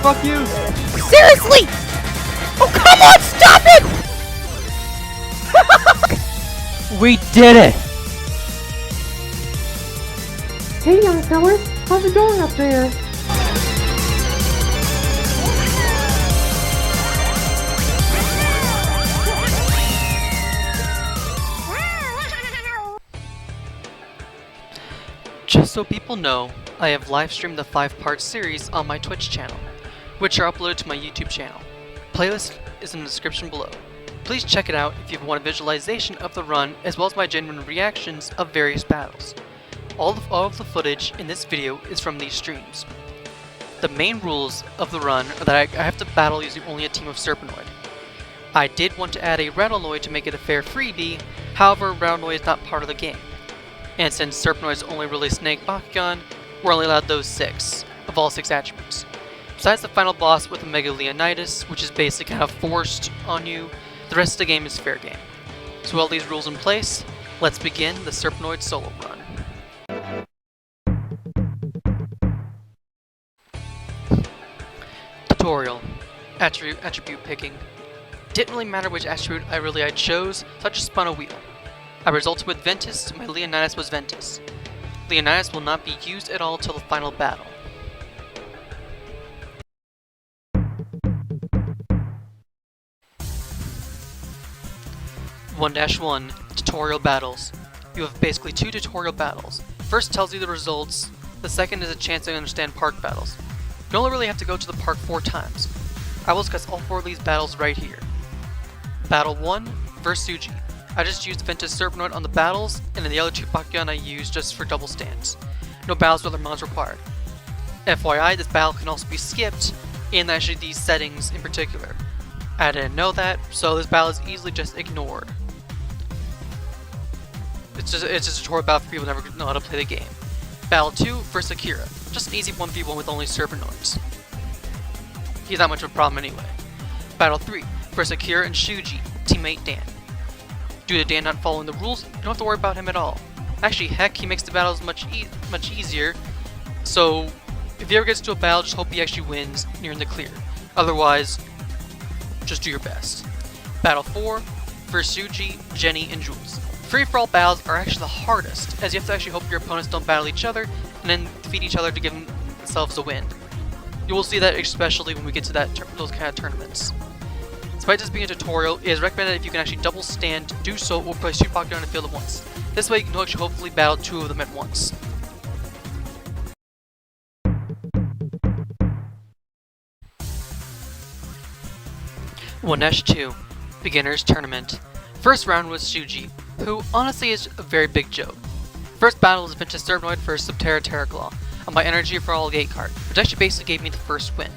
Fuck you! Seriously! Oh, come on, stop it! We did it! Hey young fellas, how's it going up there? Just so people know, I have live streamed the 5-part series on my Twitch channel, which are uploaded to my YouTube channel. Playlist is in the description below. Please check it out if you want a visualization of the run as well as my genuine reactions of various battles. All of the footage in this video is from these streams. The main rules of the run are that I have to battle using only a team of Serpenoid. I did want to add a Rattlenoid to make it a fair freebie, however Rattlenoid is not part of the game. And since Serpenoids only really Snake Bakugan, we're only allowed those 6, of all 6 attributes. Besides the final boss with Mega Leonidas, which is basically kind of forced on you, the rest of the game is fair game. So with all these rules in place, let's begin the Serpenoid Solo Run. Tutorial. Attribute picking. Didn't really matter which attribute I chose, so I just spun a wheel. I resulted with Ventus, my Leonidas was Ventus. Leonidas will not be used at all till the final battle. (1-1) Tutorial Battles. You have basically 2 tutorial battles. First tells you the results, the second is a chance to understand park battles. You only really have to go to the park 4 times. I will discuss all 4 of these battles right here. Battle 1 vs Yuji. I just used Ventus Serpenoid on the battles, and then the other 2 Bakugan I used just for double stands. No battles with other mons required. FYI, this battle can also be skipped, in actually these settings in particular. I didn't know that, so this battle is easily just ignored. It's just a tutorial battle for people who never know how to play the game. Battle 2 vs Akira. Just an easy 1v1 with only Serpenoids. He's not much of a problem anyway. Battle 3 vs Akira and Shuji, teammate Dan. Due to Dan not following the rules, you don't have to worry about him at all. Actually, heck, he makes the battles much easier, so if he ever gets to a battle, just hope he actually wins and you're in the clear. Otherwise, just do your best. Battle 4 vs Yuji, Jenny, and Jules. Free-for-all battles are actually the hardest, as you have to actually hope your opponents don't battle each other and then defeat each other to give themselves a win. You will see that especially when we get to those kind of tournaments. Despite this being a tutorial, it is recommended if you can actually double stand, do so, or place 2 Bakugan on the field at once. This way you can actually hopefully battle 2 of them at once. (1-2) Beginners Tournament. First round was Shuji, who honestly is a very big joke. First battle is Ventus Serpenoid vs Subterra Terraclaw on my Energy for All gate card, which actually basically gave me the first win.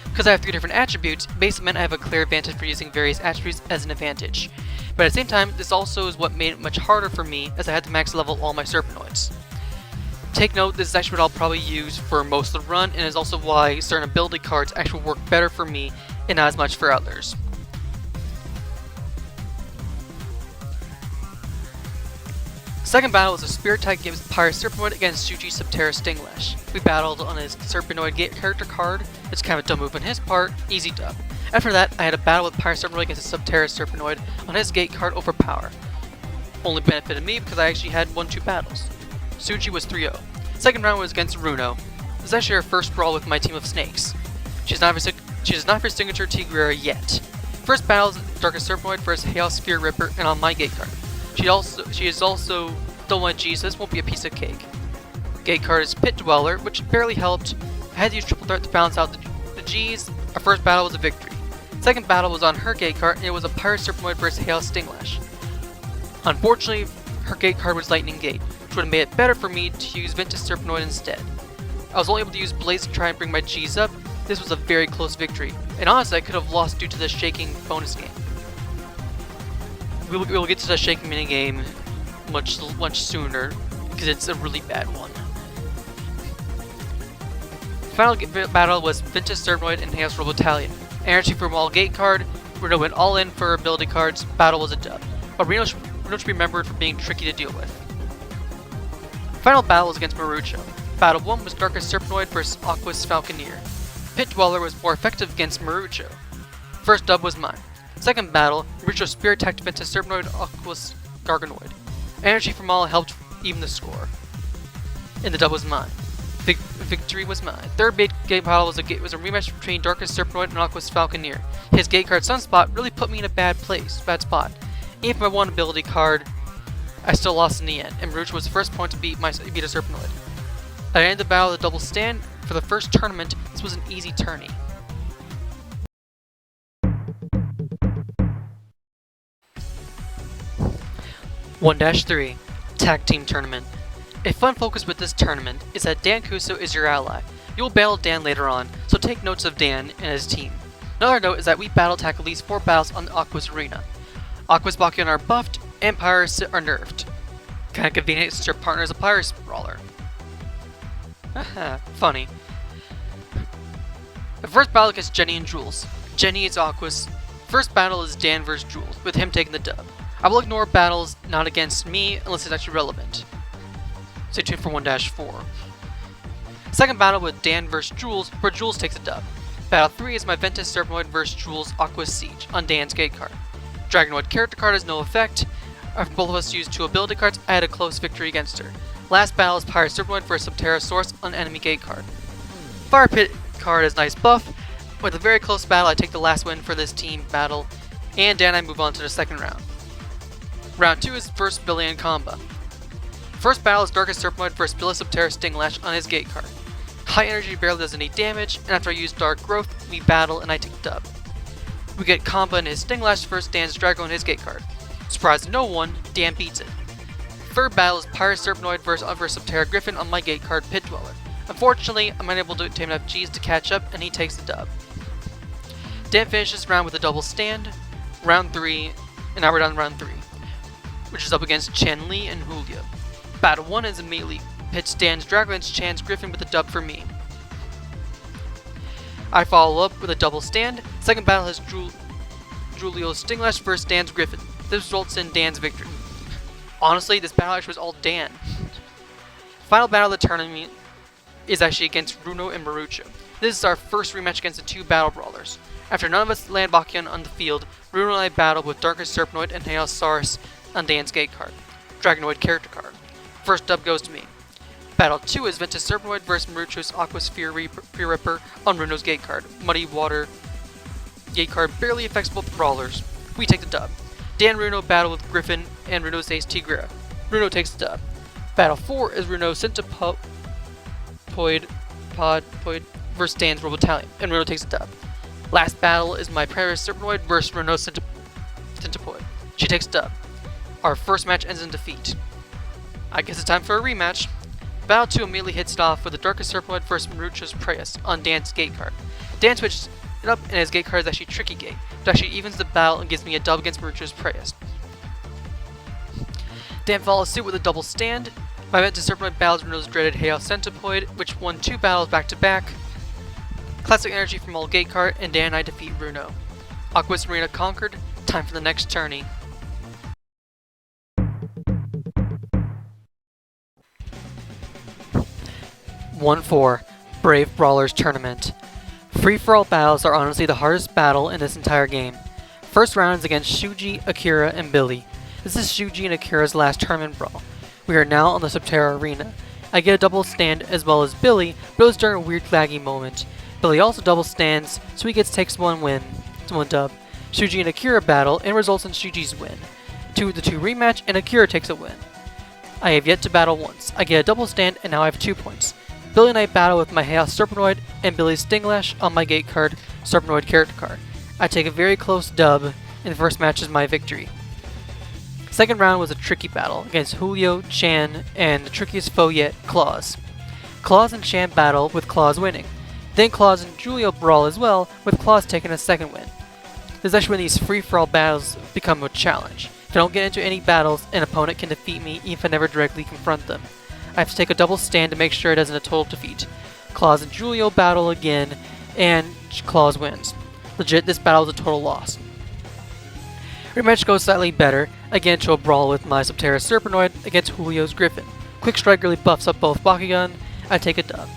Because I have 3 different attributes, basically meant I have a clear advantage for using various attributes as an advantage. But at the same time, this also is what made it much harder for me, as I had to max level all my Serpenoids. Take note, this is actually what I'll probably use for most of the run, and is also why certain ability cards actually work better for me and not as much for others. Second battle was a Spirit type Pyre Serpenoid against Yuji Subterra Stinglash. We battled on his Serpenoid character card. It's kind of a dumb move on his part, easy dub. After that, I had a battle with Pyre Serpenoid against a Subterra Serpenoid on his gate card over power. Only benefited me because I actually had 1-2 battles. Suji was 3-0. Second round was against Runo. This is actually her first brawl with my team of snakes. She does not have her signature Tigrera yet. First battle is Darkest Serpenoid versus Hail Sphere Ripper and on my gate card. She is also still my G, so this won't be a piece of cake. Gate card is Pit Dweller, which barely helped. I had to use Triple Threat to balance out the G's. Our first battle was a victory. Second battle was on her gate card, and it was a Pirate Serpenoid versus Hail Stinglash. Unfortunately, her gate card was Lightning Gate, which would have made it better for me to use Ventus Serpenoid instead. I was only able to use Blaze to try and bring my G's up. This was a very close victory, and honestly I could have lost due to the shaking bonus game. We'll get to the shaking minigame much sooner, because it's a really bad one. Final battle was Ventus Serpenoid and Hail Robo Battalion. Energy from all gate card, Reno went all in for ability cards, battle was a dub. But Reno should be remembered for being tricky to deal with. Final battle was against Marujo. Battle 1 was Darkest Serpenoid vs Aqua's Falconeer. Pit Dweller was more effective against Marujo. First dub was mine. Second battle, Marujo Spirit attacked Ventus Serpenoid Aquos Garganoid. Energy from all helped even the score. And the dub was mine. Victory was mine. Third big gate battle was a rematch between Darkest Serpenoid and Aquos Falconeer. His gate card Sunspot really put me in a bad spot. Even if my one ability card, I still lost in the end, and Marujo was the first point to beat a Serpenoid. At the end of the battle of the double stand, for the first tournament, this was an easy tourney. (1-3) Tag Team Tournament. A fun focus with this tournament is that Dan Kuso is your ally. You will battle Dan later on, so take notes of Dan and his team. Another note is that we battle tag at least 4 battles on the Aquos Arena. Aquos Bakugan are buffed, and Pyrus are nerfed. Kinda convenient since your partner is a Pyrus brawler. Haha, funny. The first battle against Jenny and Jules. Jenny is Aquos. First battle is Dan vs Jules, with him taking the dub. I will ignore battles not against me unless it's actually relevant. Stay tuned for 1-4. Second battle with Dan vs Jules, where Jules takes a dub. Battle 3 is my Ventus Serpenoid vs Jules Aquos Siege on Dan's gate card. Dragonoid character card has no effect. After both of us used 2 ability cards, I had a close victory against her. Last battle is Pirate Serpenoid vs Subterra Source on enemy gate card. Fire Pit card has nice buff. With a very close battle, I take the last win for this team battle, and Dan and I move on to the second round. Round 2 is versus Billy and Comba. First battle is Darkest Serpenoid vs Billy Subterra Stinglash on his gate card. High energy barely does any damage, and after I use Dark Growth, we battle and I take the dub. We get Comba and his Stinglash vs Dan's Drago and his gate card. Surprise to no one, Dan beats it. Third battle is Pirate Serpenoid vs Subterra Griffin on my gate card Pit Dweller. Unfortunately, I'm unable to obtain enough G's to catch up, and he takes the dub. Dan finishes the round with a double stand, round 3, and now we're down to round 3, which is up against Chen Li and Julio. Battle 1 is immediately pits Dan's Drago against Chan's Griffin with a dub for me. I follow up with a double stand. Second battle is Julio's Stinglash vs Dan's Griffin. This results in Dan's victory. Honestly, this battle actually was all Dan. Final battle of the tournament is actually against Runo and Marujo. This is our first rematch against the 2 battle brawlers. After none of us land Bakugan on the field, Runo and I battle with Darkest Serpenoid and Hailsaurus on Dan's gate card. Dragonoid character card. First dub goes to me. Battle 2 is Ventus Serpenoid vs Marucho's Aquasphere Ripper on Runo's gate card. Muddy Water gate card barely affects both brawlers. We take the dub. Dan and Runo battle with Griffin and Runo's Ace Tigra. Runo takes the dub. Battle 4 is Runo's Centipede vs Dan's Robo Battalion, and Runo takes the dub. Last battle is my Pirate Serpenoid vs Runo's Centipede. She takes the dub. Our first match ends in defeat. I guess it's time for a rematch. Battle 2 immediately hits it off with the Darkest Serpenoid vs Marucho's Preus on Dan's gate card. Dan switches it up, and his gate card is actually Tricky Gate, which actually evens the battle and gives me a dub against Marucho's Preus. Dan follows suit with a double stand. My Ventus Serpenoid battles Runo's dreaded Hail Centipede, which won 2 battles back to back. Classic energy from all gate card, and Dan and I defeat Runo. Aquos Arena conquered. Time for the next tourney. (1-4) Brave Brawlers Tournament. Free-for-all battles are honestly the hardest battle in this entire game. First round is against Shuji, Akira, and Billy. This is Shuji and Akira's last tournament brawl. We are now on the Subterra Arena. I get a double stand as well as Billy, but it was during a weird laggy moment. Billy also double stands, so he takes one dub. Shuji and Akira battle and results in Shuji's win. 2-2 rematch and Akira takes a win. I have yet to battle once. I get a double stand and now I have 2 points. Billy and I battle with my Hail Serpenoid and Billy's Stinglash on my gate card, Serpenoid character card. I take a very close dub, and the first match is my victory. Second round was a tricky battle against Julio, Chan, and the trickiest foe yet, Claus. Claus and Chan battle with Claus winning. Then Claus and Julio brawl as well, with Claus taking a second win. This is actually when these free-for-all battles become a challenge. If I don't get into any battles, an opponent can defeat me even if I never directly confront them. I have to take a double stand to make sure it isn't a total defeat. Claus and Julio battle again, and Claus wins. Legit, this battle is a total loss. Rematch goes slightly better, again to a brawl with my Subterra Serpenoid against Julio's Griffin. Quick Strike really buffs up both Bakugan. I take a dub.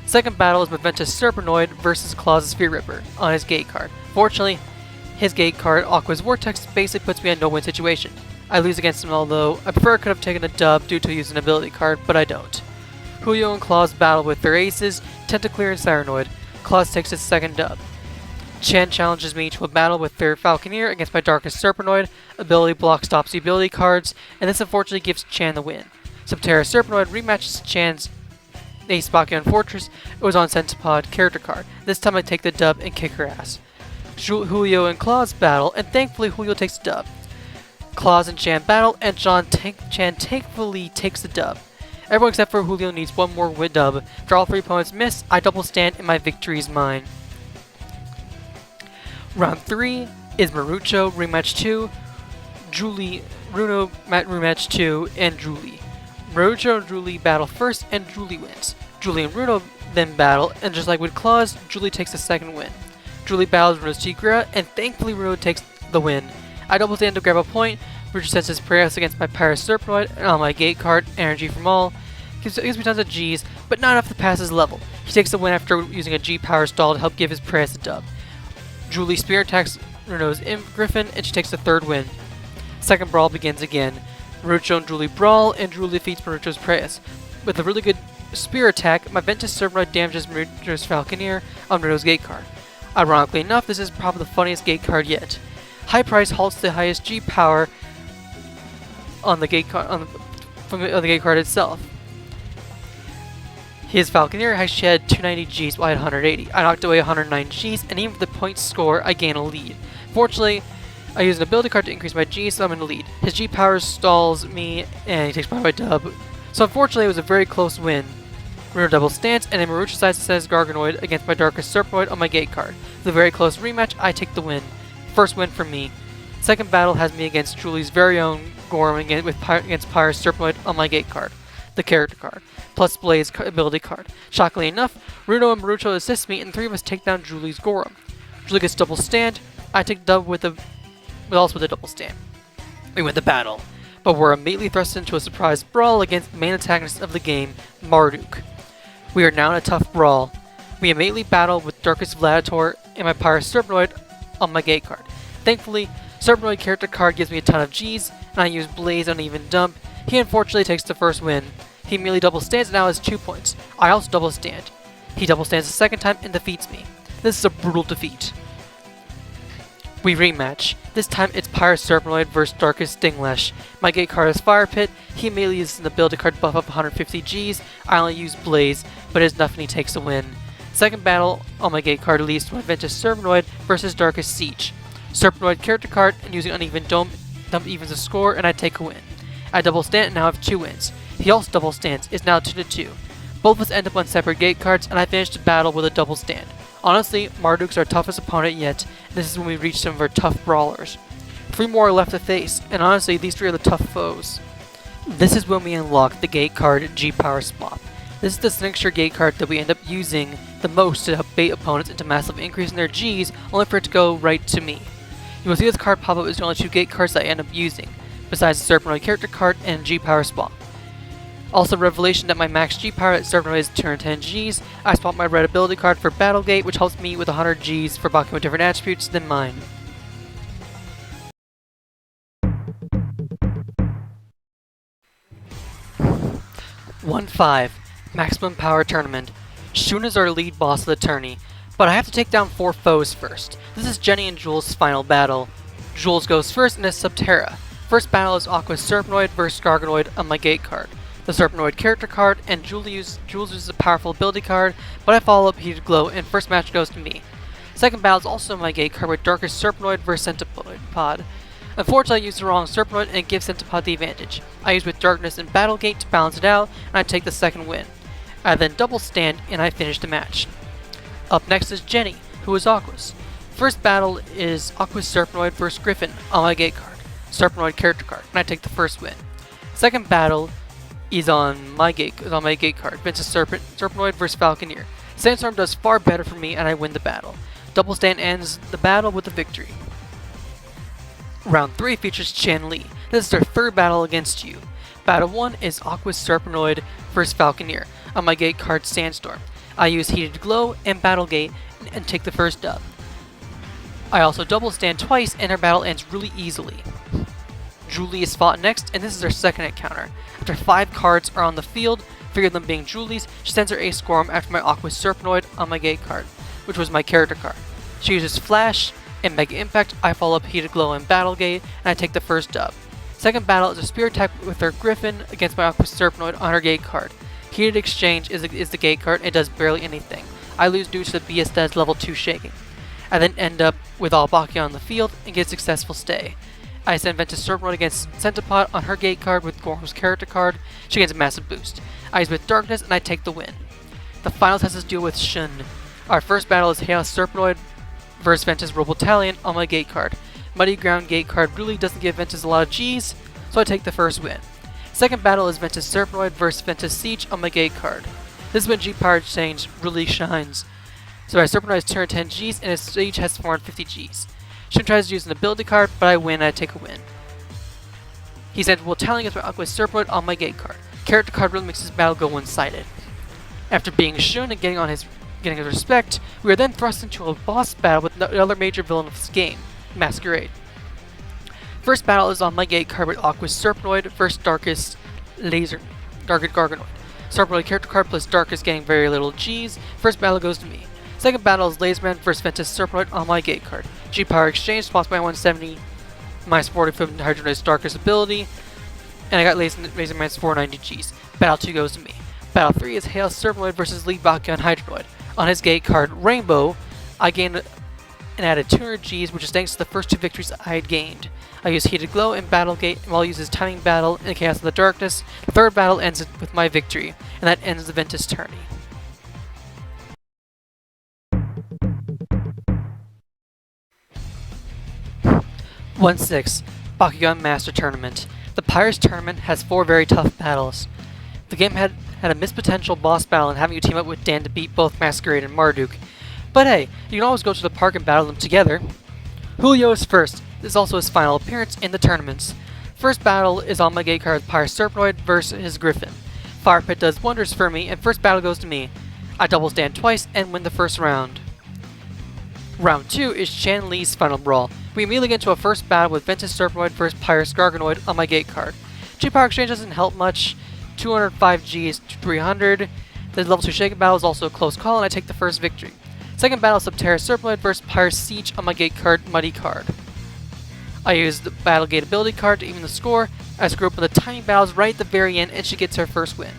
Second battle is Maventus Serpenoid versus Claw's Sphere Ripper on his gate card. Fortunately, his gate card, Aqua's Vortex, basically puts me in a no-win situation. I lose against him, although I prefer I could have taken a dub due to using an ability card, but I don't. Julio and Claus battle with their aces, Tentacleer and Cyranoid. Claus takes his second dub. Chan challenges me to a battle with their Falconeer against my Darkest Serpenoid. Ability block stops the ability cards, and this unfortunately gives Chan the win. Subterra Serpenoid rematches Chan's Ace Bakugan Fortress. It was on Centipede character card. This time I take the dub and kick her ass. Julio and Claus battle, and thankfully Julio takes the dub. Claus and Chan battle, and Chan thankfully takes the dub. Everyone except for Julio needs one more dub. For all three opponents miss, I double stand and my victory is mine. Round 3 is Marujo rematch 2, Runo rematch 2, and Julie. Marujo and Julie battle first, and Julie wins. Julie and Runo then battle, and just like with Claus, Julie takes the second win. Julie battles Runo's Tigra, and thankfully Runo takes the win. I double stand to grab a point. Marujo sends his prayers against my Pyrus Serpenoid, and on my gate card, Energy from All. Gives me tons of G's, but not enough to pass his level. He takes the win after using a G power stall to help give his prayers a dub. Julie spear attacks Runo's Griffin, and she takes the third win. Second brawl begins again. Marujo and Julie brawl, and Julie defeats Marujo's Preyas. With a really good spear attack, my Ventus Serpenoid damages Marujo's Falconeer on Runo's gate card. Ironically enough, this is probably the funniest gate card yet. High Price halts the highest G power on the gate card from the gate card itself. His Falconeer has shed 290 Gs while I had 180. I knocked away 109 Gs, and even with the point score, I gain a lead. Fortunately, I use an ability card to increase my Gs, so I'm in the lead. His G power stalls me, and he takes my dub. So unfortunately, it was a very close win. Runo double stance, and then Marujo decides to set his Garganoid against my Darkest Serpenoid on my gate card. With a very close rematch, I take the win. First win for me. Second battle has me against Julie's very own Gorm against Pyrus Serpenoid on my gate card, the character card, plus Blaze ability card. Shockingly enough, Runo and Marujo assist me, and the three of us take down Julie's Gorm. Julie gets double stand. I take dub with a double stand. We win the battle, but we're immediately thrust into a surprise brawl against the main antagonist of the game, Marduk. We are now in a tough brawl. We immediately battle with Darkest Vladitor and my Pyrus Serpenoid on my gate card. Thankfully, Serpenoid character card gives me a ton of Gs, and I use Blaze on even dump. He unfortunately takes the first win. He immediately double stands and now has 2 points. I also double stand. He double stands the second time and defeats me. This is a brutal defeat. We rematch. This time it's Pyrus Serpenoid vs Darkest Stinglash. My gate card is Fire Pit. He immediately uses an ability card to buff up 150 Gs. I only use Blaze, but it is enough and he takes a win. Second battle on my gate card leads to my Ventus Serpenoid versus Darkest Siege. Serpenoid character card, and using uneven dump evens the score, and I take a win. I double stand and now have 2 wins. He also double stands, is now 2-2. Both of us end up on separate gate cards, and I finish the battle with a double stand. Honestly, Marduk's our toughest opponent yet, and this is when we reach some of our tough brawlers. 3 more are left to face, and honestly, these 3 are the tough foes. This is when we unlock the gate card G-Power Swap. This is the signature gate card that we end up using the most to help bait opponents into massive increase in their Gs, only for it to go right to me. You will see this card pop up as the only 2 gate cards that I end up using, besides the Serpenoid character card and G-Power Swap. Also, revelation that my max G-Power at Serpenoid is 210 Gs. I swap my red ability card for Battlegate, which helps me with 100 Gs for Bakugan with different attributes than mine. "1-5 Maximum Power Tournament. Shun is our lead boss of the tourney, but I have to take down 4 foes first. This is Jenny and Jules' final battle. Jules goes first and is Subterra. First battle is Aqua's Serpenoid vs Garganoid on my gate card, the Serpenoid character card, and Jules uses a powerful ability card, but I follow up Heated Glow, and first match goes to me. Second battle is also my gate card with Darkest Serpenoid vs Centipede. Unfortunately, I used the wrong Serpenoid and it gives Centipede the advantage. I use with Darkness and Battlegate to balance it out, and I take the second win. I then double stand and I finish the match. Up next is Jenny, who is Aqua's. First battle is Aqua's Serpenoid vs Griffin on my gate card, Serpenoid character card, and I take the first win. Second battle is on my gate card, Ventus Serpenoid vs Falconeer. Sandstorm does far better for me and I win the battle. Double stand ends the battle with a victory. Round 3 features Chan Li. This is their third battle against you. Battle 1 is Aqua's Serpenoid vs Falconeer on my gate card Sandstorm. I use Heated Glow and Battle Gate and take the first dub. I also double stand twice and our battle ends really easily. Julie is fought next, and this is her second encounter. After 5 cards are on the field, 3 of them being Julie's, she sends her Ace Squirm after my Aqua Serpenoid on my gate card, which was my character card. She uses Flash and Mega Impact, I follow up Heated Glow and Battle Gate, and I take the first dub. Second battle is a Spear attack with her Griffin against my Aqua Serpenoid on her gate card. Heated Exchange is the gate card and it does barely anything. I lose due to the BS stats level 2 shaking. I then end up with all Bakugan on the field and get a successful stay. I send Ventus Serpenoid against Centipod on her gate card with Gorm's character card. She gets a massive boost. I use with Darkness and I take the win. The finals has us deal with Shun. Our first battle is Chaos Serpenoid versus Ventus Robotallion on my gate card. Muddy Ground gate card really doesn't give Ventus a lot of G's, so I take the first win. Second battle is Ventus Serpenoid versus Ventus Siege on my gate card. This is when G-Power Exchange really shines. So my Serpenoid has 210 Gs and his Siege has 450 Gs. Shun tries to use an ability card, but I win and I take a win. He sends Robotallion against my Aqua Serpenoid on my gate card. Character card really makes his battle go one-sided. After being Shun and getting his respect, we are then thrust into a boss battle with another major villain of this game, Masquerade. First battle is on my gate card with Aqua Serpenoid versus Darkest Garganoid. Serpenoid character card plus Darkest getting very little Gs. First battle goes to me. Second battle is Laserman versus Ventus Serpenoid on my gate card. G-Power Exchange spots my 170 minus 40 from Hydronoid's Darkest ability, and I got Laserman's 490 Gs. Battle 2 goes to me. Battle 3 is Hail Serpenoid versus Lead Bakugan Hydronoid. On his gate card, Rainbow, I gained and added 200 Gs, which is thanks to the first 2 victories I had gained. I use Heated Glow and Battle Gate, while he uses Timing Battle in the Chaos of the Darkness. The third battle ends with my victory, and that ends the Ventus tourney. Bakugan Master Tournament. The Pirates Tournament has 4 very tough battles. The game had a missed potential boss battle and having you team up with Dan to beat both Masquerade and Marduk. But hey, you can always go to the park and battle them together. Julio is first. This is also his final appearance in the tournaments. First battle is on my gate card with Pirate Serpenoid versus his Griffin. Fire Pit does wonders for me, and first battle goes to me. I double stand twice and win the first round. Round 2 is Chan Li's final brawl. We immediately get into a first battle with Ventus Serpenoid versus Pirate Garganoid on my gate card. G-Power Exchange doesn't help much. 205 Gs to 300. The level 2 Shaken battle is also a close call and I take the first victory. Second battle is Subterra Serpenoid versus Pirate Siege on my gate card, Muddy card. I use the Battle Gate ability card to even the score. I screw up with the timing battles right at the very end and she gets her first win.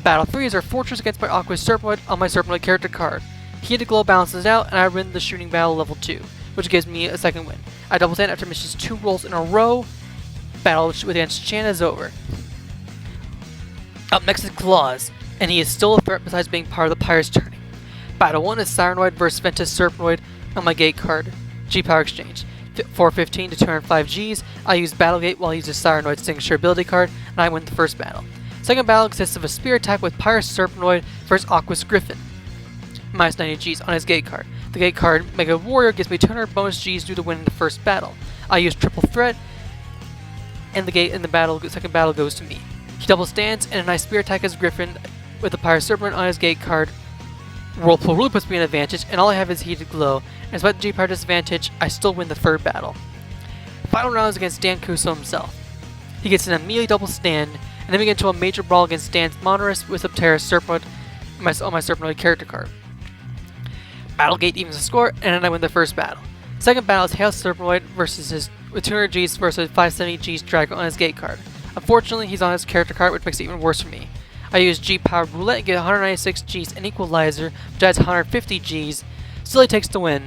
Battle 3 is our Fortress against my Aqua Serpenoid on my Serpenoid character card. Heated Glow balances out and I win the shooting battle level 2, which gives me a second win. I double stand after missions 2 rolls in a row. Battle against Chan is over. Up next is Claus, and he is still a threat besides being part of the Pirates tourney. Battle 1 is Cyranoid versus Ventus Serpenoid on my gate card, G-Power Exchange. 415 to 205 Gs, I use Battle Gate while he uses Cyranoid's signature ability card, and I win the first battle. Second battle consists of a Spear attack with Pirate Serpenoid versus Aqua's Griffin, minus 90 Gs on his gate card. The gate card, Mega Warrior, gives me 200 bonus Gs due to winning the first battle. I use Triple Threat, and the second battle goes to me. He double stands, and a nice Spear attack his Griffin with the Pirate Serpent on his gate card. Whirlpool really puts me in advantage, and all I have is Heated Glow. And despite the G-Power disadvantage, I still win the third battle. Final round is against Dan Kuso himself. He gets an immediate double stand, and then we get into a major brawl against Dan's Monorist with Subterra Serpenoid on my Serpenoid character card. Battle Gate evens the score, and then I win the first battle. Second battle is Hail Serpenoid with 200 Gs versus 570 Gs Drago on his gate card. Unfortunately, he's on his character card, which makes it even worse for me. I use G-Power Roulette and get 196 Gs and Equalizer, which adds 150 Gs. Still he takes the win.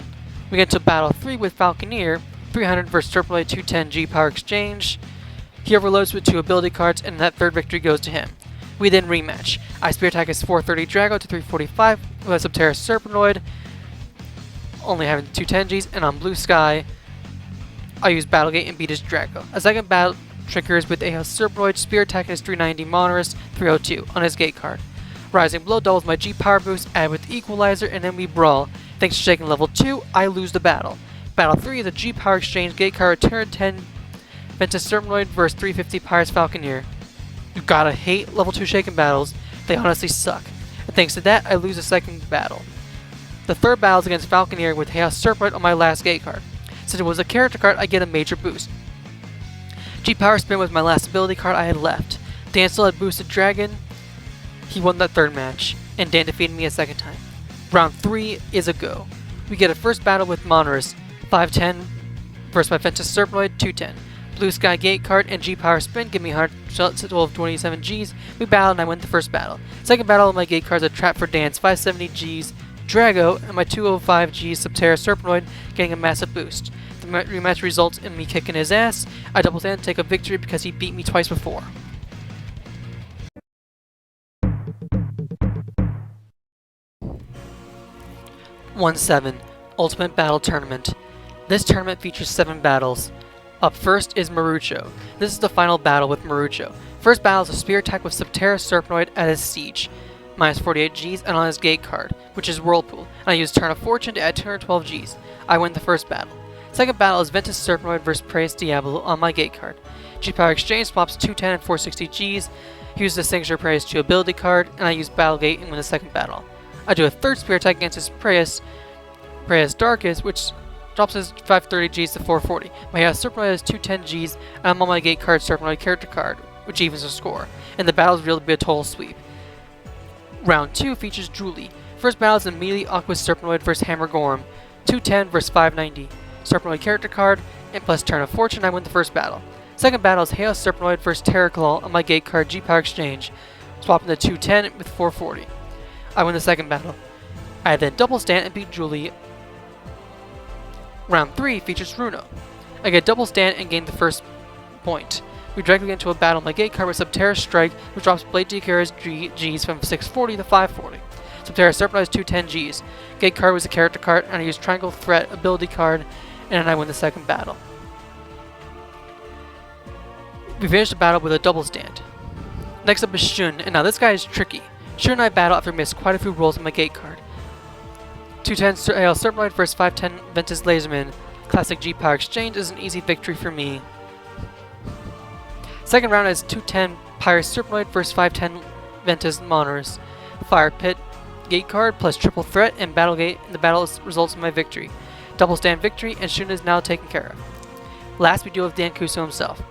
We get into Battle 3 with Falconeer, 300 versus Serpenoid 210 G-Power Exchange. He overloads with 2 ability cards, and that third victory goes to him. We then rematch. I Spear attack his 430 Drago to 345 with a Subterra Serpenoid, only having 210 Gs, and on Blue Sky, I use Battle Gate and beat his Drago. A second battle triggers with a Serpenoid Spear attack his 390 Monorist 302 on his gate card. Rising Blow doubles my G-Power boost, add with Equalizer, and then we brawl. Thanks to Shaking level 2, I lose the battle. Battle 3 is a G-Power Exchange gate card with 210 Ventus Serpenoid versus 350 Pirates Falconeer. You gotta hate level 2 Shaken battles, they honestly suck. Thanks to that, I lose the second battle. The third battle is against Falconeer with Chaos Serpenoid on my last gate card. Since it was a character card, I get a major boost. G-Power Spin was my last ability card I had left. Dan still had boosted Dragon. He won that third match, and Dan defeated me a second time. Round 3 is a go. We get a first battle with Monrus, 510 versus my Ventus Serpenoid, 210. Blue Sky Gate card and G-Power Spin give me 127 Gs. We battle and I win the first battle. Second battle of my gate cards are Trap for Dan's 570 Gs, Drago, and my 205 Gs Subterra Serpenoid getting a massive boost. The rematch results in me kicking his ass. I double stand and take a victory because he beat me twice before. (1-7) Ultimate Battle Tournament. This tournament features 7 battles. Up first is Marujo. This is the final battle with Marujo. First battle is a spear attack with Subterra Serpenoid at his siege, minus 48 Gs, and on his gate card, which is Whirlpool, and I use Turn of Fortune to add 212 Gs. I win the first battle. Second battle is Ventus Serpenoid vs Praise Diablo on my gate card. G-Power Exchange swaps 210 and 460 Gs, use the Signature Praise 2 ability card, and I use Battlegate and win the second battle. I do a third spear attack against his Praise Darkest, which drops his 530 Gs to 440. My Serpenoid has 210 Gs, and I'm on my gate card Serpenoid character card, which evens the score, and the battle is revealed to be a total sweep. Round 2 features Julie. First battle is immediately Aqua's Serpenoid vs Hammer Gorm, 210 vs 590. Serpenoid character card, and plus Turn of Fortune, I win the first battle. Second battle is Hail Serpenoid vs Terraclaw on my gate card G-Power Exchange, swapping the 210 with 440. I win the second battle. I then double stand and beat Julie. Round 3 features Runo. I get double stand and gain the first point. We directly get into a battle on my gate card with Subterra Strike, which drops Blade DKR's Gs from 640 to 540. Subterra Serpenoid has 210 Gs. Gate card was a character card, and I use Triangle Threat ability card, and I win the second battle. We finish the battle with a double stand. Next up is Shun, and now this guy is tricky. Shun and I battle after I missed quite a few rolls on my gate card. 210 Hail Serpenoid vs 510 Ventus Laserman. Classic G-Power Exchange is an easy victory for me. Second round is 210 Pyrus Serpenoid vs 510 Ventus Monrus. Fire Pit gate card plus triple threat and Battlegate, and the battle results in my victory. Double stand victory, and Shun is now taken care of. Last we deal with Dan Kuso himself.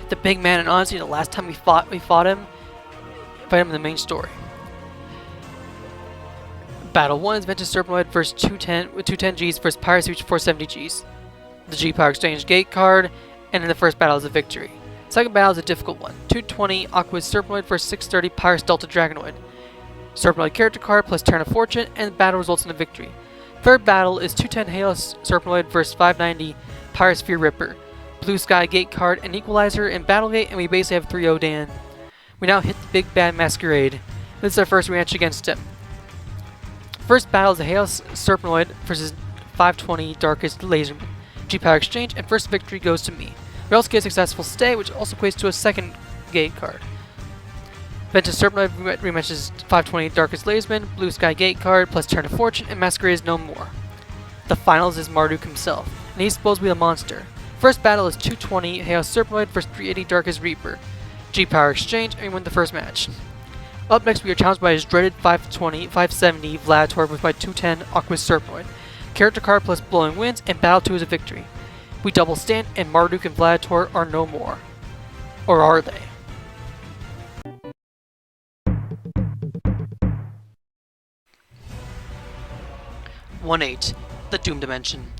The big man, and honestly the last time we fought him in the main story. Battle 1 is Ventus Serpenoid vs 210 with 210 Gs versus Pyrus Reach 470 Gs. The G-Power Exchange gate card, and in the first battle is a victory. Second battle is a difficult one. 220 Aqua's Serpenoid vs 630 Pyrus Delta Dragonoid. Serpenoid character card plus Turn of Fortune, and the battle results in a victory. Third battle is 210 Halos Serpenoid vs 590 Pyrus Fear Ripper. Blue Sky gate card and Equalizer and Battlegate, and we basically have 3-0 Dan. We now hit the big bad Masquerade. This is our first rematch against him. First battle is the Halos Serpenoid versus 520 Darkest Laserman. G-Power Exchange, and first victory goes to me. We also get a successful stay, which also equates to a second gate card. Ventus Serpenoid rematches 520 Darkest Laserman, Blue Sky gate card plus Turn of Fortune, and Masquerade is no more. The finals is Marduk himself, and he's supposed to be the monster. First battle is 220 Halos Serpenoid vs 380 Darkest Reaper. G-Power Exchange, and we win the first match. Up next, we are challenged by his dreaded 570 Vladitor with my 210 Aqua's Serpenoid. Character card plus Blowing Winds, and Battle 2 is a victory. We double stand, and Marduk and Vladitor are no more. Or are they? (1-8) The Doom Dimension.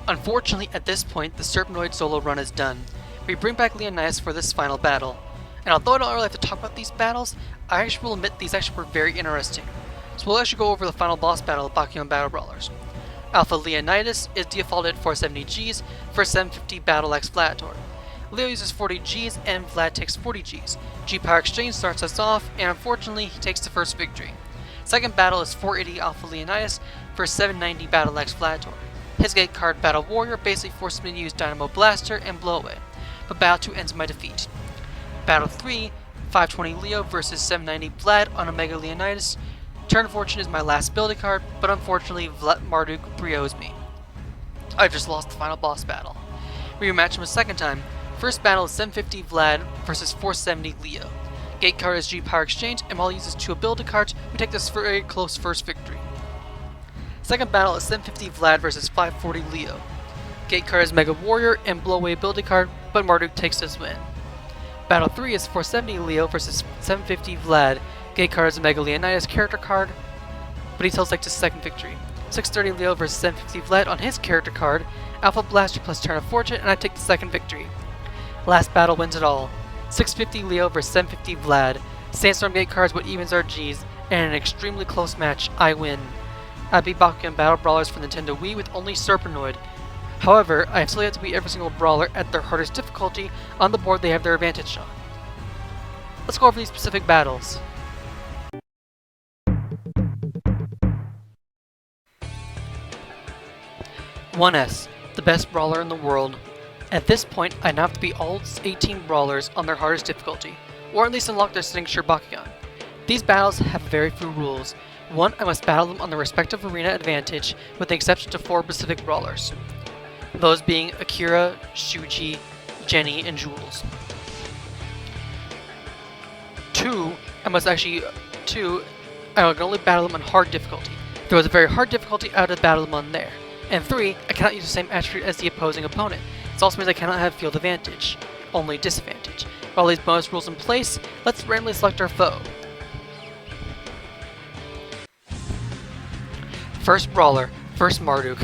Unfortunately, at this point, the Serpenoid Solo Run is done. We bring back Leonidas for this final battle. And although I don't really have to talk about these battles, I actually will admit these actually were very interesting. So we'll actually go over the final boss battle of Bakugan Battle Brawlers. Alpha Leonidas is defaulted at 470 Gs for 750 Battle Axe Vladitor. Leo uses 40 Gs and Vlad takes 40 Gs. G-Power Exchange starts us off, and unfortunately he takes the first victory. Second battle is 480 Alpha Leonidas for 790 Battle Axe Vladitor. His gate card Battle Warrior basically forces me to use Dynamo Blaster and Blow Away, but Battle 2 ends my defeat. Battle 3, 520 Leo versus 790 Vlad on Omega Leonidas. Turn of Fortune is my last ability card, but unfortunately Marduk 3-0s me. I've just lost the final boss battle. We rematch him a second time. First battle is 750 Vlad versus 470 Leo. Gate card is G-Power Exchange, and while he uses 2 ability cards, we take this very close first victory. Second battle is 750 Vlad versus 540 Leo. Gate card is Mega Warrior and blow away ability card, but Marduk takes this win. Battle 3 is 470 Leo versus 750 Vlad. Gate card is a Mega Leonidas character card, but he tells like to second victory. 630 Leo versus 750 Vlad on his character card, Alpha Blaster plus Turn of Fortune, and I take the second victory. Last battle wins it all. 650 Leo versus 750 Vlad. Sandstorm Gate cards what evens our G's, and in an extremely close match, I win. I beat Bakugan Battle Brawlers for Nintendo Wii with only Serpenoid. However, I have still yet to beat every single brawler at their hardest difficulty on the board they have their advantage on. Let's go over these specific battles. "1S, the best brawler in the world. At this point, I now have to beat all 18 brawlers on their hardest difficulty, or at least unlock their signature Bakugan. These battles have very few rules. 1, I must battle them on their respective arena advantage, with the exception to 4 specific brawlers. Those being Akira, Shuji, Jenny, and Jules. 2, I can only battle them on hard difficulty. If there was a very hard difficulty, I would battle them on there. And 3, I cannot use the same attribute as the opposing opponent. This also means I cannot have field advantage, only disadvantage. With all these bonus rules in place, let's randomly select our foe. First brawler, first Marduk.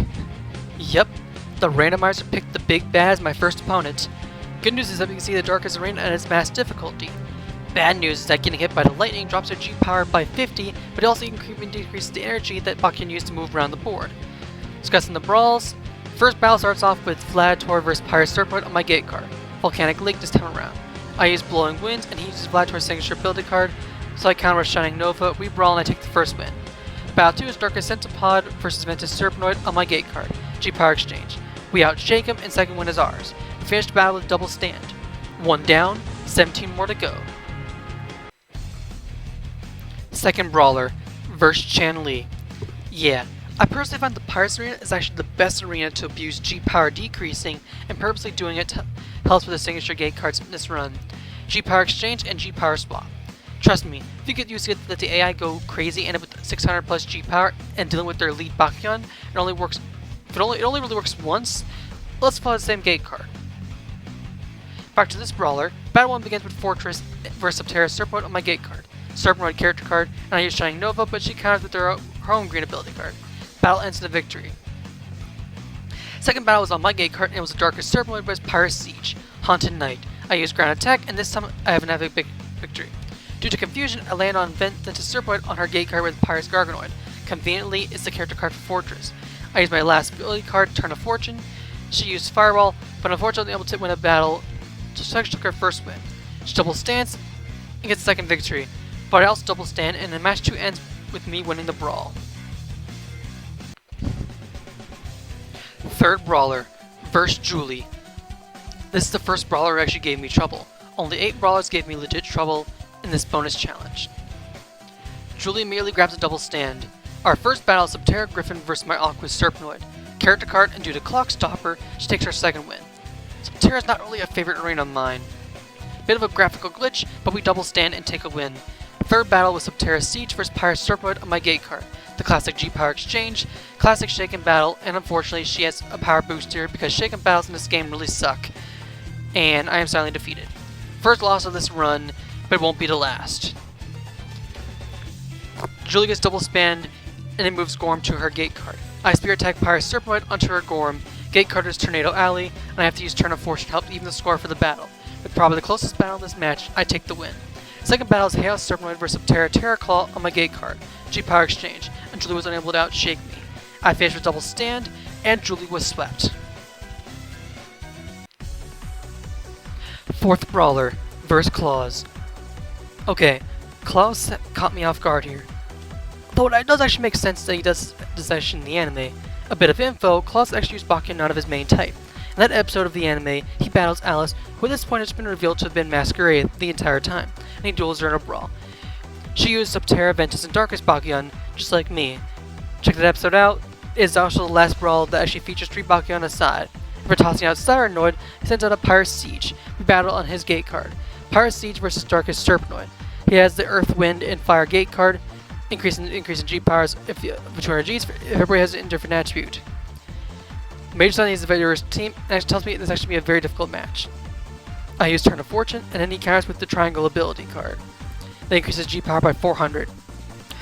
Yep, the randomizer picked the big bad as my first opponent. Good news is that we can see the darkest arena at its max difficulty. Bad news is that getting hit by the lightning drops their G-Power by 50, but it also decreases the energy that Bak can use to move around the board. Discussing the brawls, first battle starts off with Vlad Tor vs Pirate Serpenoid on my gate card. Volcanic Lake this time around. I use Blowing Winds and he uses Vlad Tor's signature ability card, so I counter with Shining Nova, we brawl and I take the first win. Battle 2 is Darkest Centipod vs Ventus Serpenoid on my gate card. G-Power Exchange. We outshake him and second win is ours. We finished the battle with double stand. 1 down, 17 more to go. Second brawler, vs Chan Li. Yeah, I personally find the Pirates Arena is actually the best arena to abuse G-Power decreasing, and purposely doing it helps with the signature gate cards in this run. G-Power Exchange and G-Power Swap. Trust me, if you get used to let the AI go crazy and with 600 plus G-Power and dealing with their lead Bakugan, it only really works once. Let's follow the same gate card. Back to this brawler, battle 1 begins with Fortress vs Subterra Serpenoid on my gate card. Serpenoid character card, and I use Shining Nova, but she counters with her own green ability card. Battle ends in a victory. Second battle was on my gate card, and it was the Darkest Serpenoid vs Pirate Siege, Haunted Knight. I use ground attack, and this time I have an epic big victory. Due to confusion, I land on Ventus Serpenoid on her gate card with Pirate's Garganoid. Conveniently, it's the character card for Fortress. I use my last ability card, Turn of Fortune. She used Firewall, but unfortunately able to win a battle, so she took her first win. She double stands and gets the second victory, but I also double stand, and then match 2 ends with me winning the brawl. Third brawler, vs Julie. This is the first brawler who actually gave me trouble. Only 8 brawlers gave me legit trouble in this bonus challenge. Julie immediately grabs a double stand. Our first battle is Subterra Griffin vs my Aqua Serpenoid. Character card, and due to Clock Stopper, she takes her second win. Subterra is not really a favorite arena of mine. Bit of a graphical glitch, but we double stand and take a win. Third battle was Subterra Siege vs Pirate Serpenoid on my gate card. The classic G-Power Exchange, classic Shaken Battle, and unfortunately she has a power booster because Shaken Battles in this game really suck. And I am silently defeated. First loss of this run, but it won't be the last. Julie gets double spammed, and it moves Gorm to her gate card. I spear attack Pirate Serpenoid onto her Gorm. Gate card is Tornado Alley, and I have to use Turn of Fortune to help even the score for the battle. With probably the closest battle of this match, I take the win. Second battle is Chaos Serpenoid vs Subterra Terra Claw on my gate card. G-Power Exchange, and Julie was unable to outshake me. I finished with double stand, and Julie was swept. Fourth brawler, vs Claws. Okay, Claws caught me off guard here. Though it does actually make sense that he does this action in the anime. A bit of info, Claws actually used Bakugan out of his main type. In that episode of the anime, he battles Alice, who at this point has been revealed to have been Masquerade the entire time, and he duels her in a brawl. She used Subterra, Ventus, and Darkest Bakugan, just like me. Check that episode out. It is also the last brawl that actually features 3 Bakugan aside. For tossing out Serpenoid, he sends out a Pirate Siege. We battle on his gate card. Pirate Siege vs Darkest Serpenoid. He has the Earth, Wind, and Fire gate card, increase in G powers if 200 Gs if everybody has a different attribute. Major Sun is a very diverse team, and it tells me this actually be a very difficult match. I use Turn of Fortune, and then he counters with the Triangle ability card. That increases G power by 400.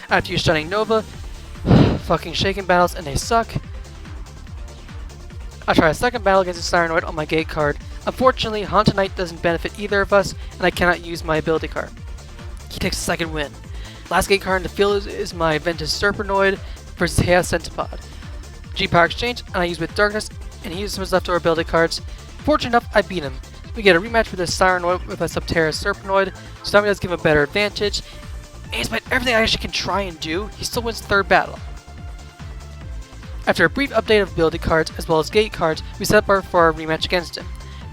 I have to use Shining Nova, fucking Shaken battles, and they suck. I try a second battle against the Serpenoid on my gate card. Unfortunately, Haunted Knight doesn't benefit either of us, and I cannot use my ability card. He takes a second win. Last gate card in the field is my Attributed Serpenoid versus Chaos Centipede. G-Power exchange, and I use with Darkness, and he uses his leftover ability cards. Fortunate enough, I beat him. We get a rematch with the Serpenoid with a Subterra Serpenoid, so that does give him a better advantage. And despite everything I actually can try and do, he still wins the third battle. After a brief update of ability cards as well as gate cards, we set up for our rematch against him.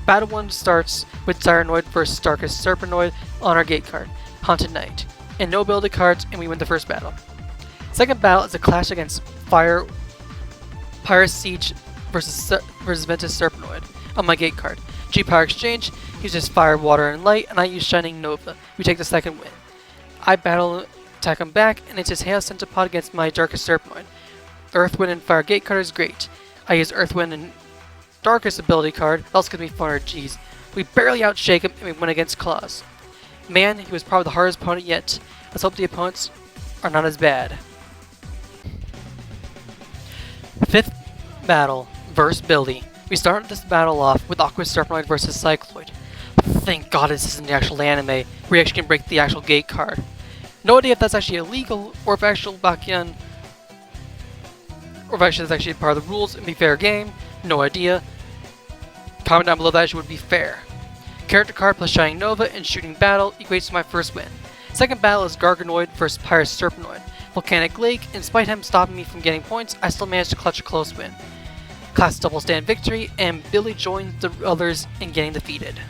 Battle 1 starts with Serpenoid versus Darkest Serpenoid on our gate card, Haunted Knight, and no ability cards, and we win the first battle. Second battle is a clash against Pirate Siege versus Ventus Serpenoid on my gate card. G-Power exchange, he uses Fire, Water, and Light, and I use Shining Nova. We take the second win. I battle attack him back, and it's his Chaos Centipede against my Darkest Serpenoid. Earth, Wind, and Fire gate card is great. I use Earth, Wind, and Darkest ability card, that also gives me 400 Gs. We barely outshake him, and we win against Claws. Man, he was probably the hardest opponent yet. Let's hope the opponents are not as bad. Fifth battle versus Billy. We started this battle off with Aqua Serpenoid versus Cycloid. Thank God this isn't the actual anime, where you actually can break the actual gate card. No idea if that's actually illegal, or if actual Bakugan, or if actually that's actually part of the rules and be fair game. No idea. Comment down below that actually would be fair. Character card plus Shining Nova and Shooting Battle equates to my first win. Second battle is Garganoid versus Pirate Serpenoid. Volcanic Lake, and despite him stopping me from getting points, I still managed to clutch a close win. Class double stand victory, and Billy joins the others in getting defeated.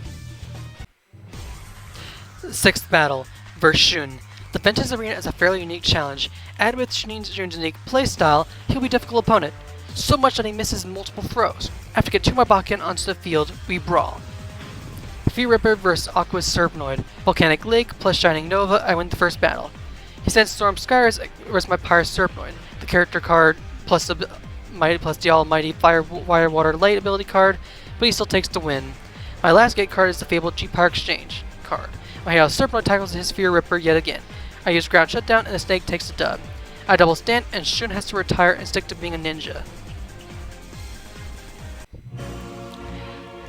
Sixth battle versus Shun. The Ventus Arena is a fairly unique challenge. Add with Shun's unique playstyle, he'll be a difficult opponent. So much that he misses multiple throws. After get 2 more Bakugan onto the field, we brawl. Fear Ripper vs Aqua's Serpenoid. Volcanic Lake plus Shining Nova, I win the first battle. He sends Storm Skies versus my Pirate Serpenoid. The character card plus the almighty Fire, Water, Light ability card, but he still takes the win. My last gate card is the fabled G-Power exchange card. My Serpenoid tackles his Fear Ripper yet again. I use Ground Shutdown and the Snake takes the dub. I double stand and Shun has to retire and stick to being a ninja.